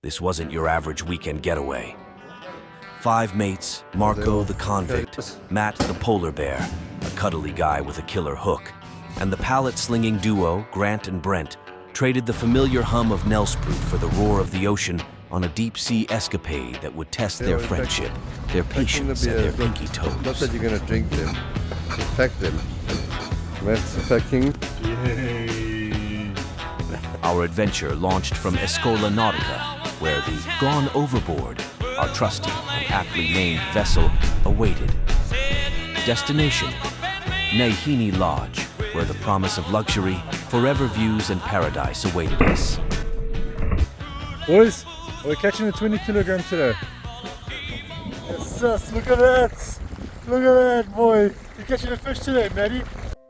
This wasn't your average weekend getaway. 5 mates, Marco the convict, Matt the polar bear, a cuddly guy with a killer hook, and the pallet-slinging duo, Grant and Brent, traded the familiar hum of Nelsprout for the roar of the ocean on a deep-sea escapade that would test their friendship, their patience, and their pinky toes. Not that you're going to drink them, just pack them. That's packing. Yay! Our adventure launched from Escola Nautica, where the Gone Overboard, our trusty and aptly named vessel, awaited. Destination, Nahyeeni Lodge, where the promise of luxury, forever views, and paradise awaited us. Boys, we're catching a 20 kilogram today. Yes, sis, look at that! Look at that, boy! You're catching a fish today, Maddie.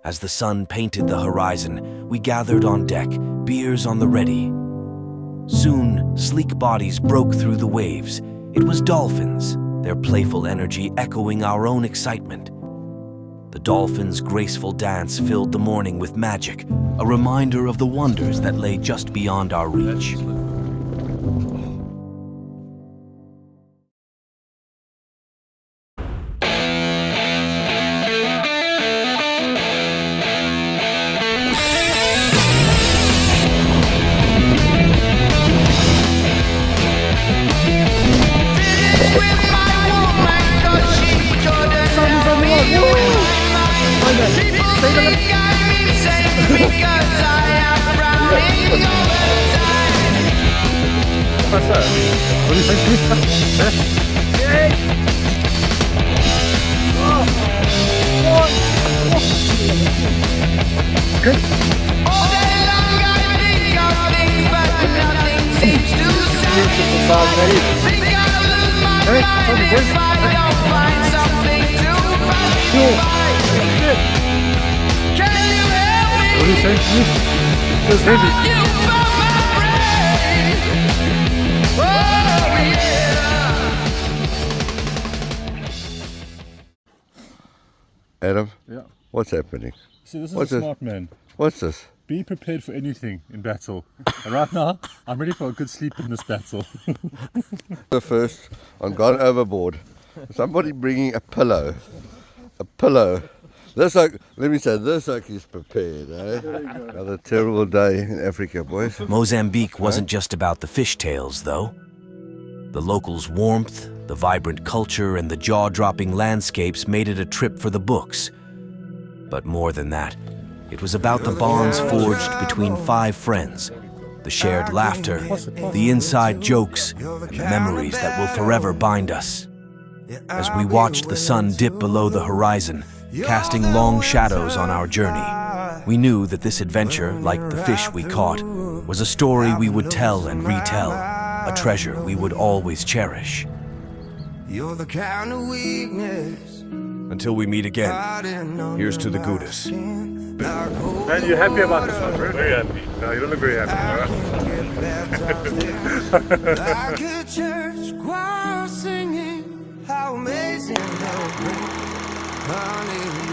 As the sun painted the horizon, we gathered on deck, beers on the ready. Soon, sleek bodies broke through the waves. It was dolphins, their playful energy echoing our own excitement. The dolphins' graceful dance filled the morning with magic, a reminder of the wonders that lay just beyond our reach. What's that? What do you think? Good. All day long I think of things, but nothing seems to satisfy. Think I'll lose my mind if I don't find something to buy. Can you help me? What do you think? It's heavy. You for my brain. Oh yeah. Adam, Yeah. what's happening? See, this is What's a this? smart man. What's this? Be prepared for anything in battle. And right now, I'm ready for a good sleep in this battle. The first on Gone Overboard. Somebody bringing a pillow. A pillow. This like, let me say, this like is prepared, eh? Another terrible day in Africa, boys. Mozambique wasn't just about the fishtails, though. The locals' warmth, the vibrant culture, and the jaw-dropping landscapes made it a trip for the books. But more than that, it was about the bonds forged between 5 friends, the shared laughter, the inside jokes, and the memories that will forever bind us. As we watched the sun dip below the horizon, casting long shadows on our journey, we knew that this adventure, like the fish we caught, was a story we would tell and retell, a treasure we would always cherish. You're the kind of weakness. Until we meet again, here's to the Goudas. Man, you're happy about this one, bro? Very happy. No, you don't look very happy, Like a church choir singing, how amazing, how great, honey.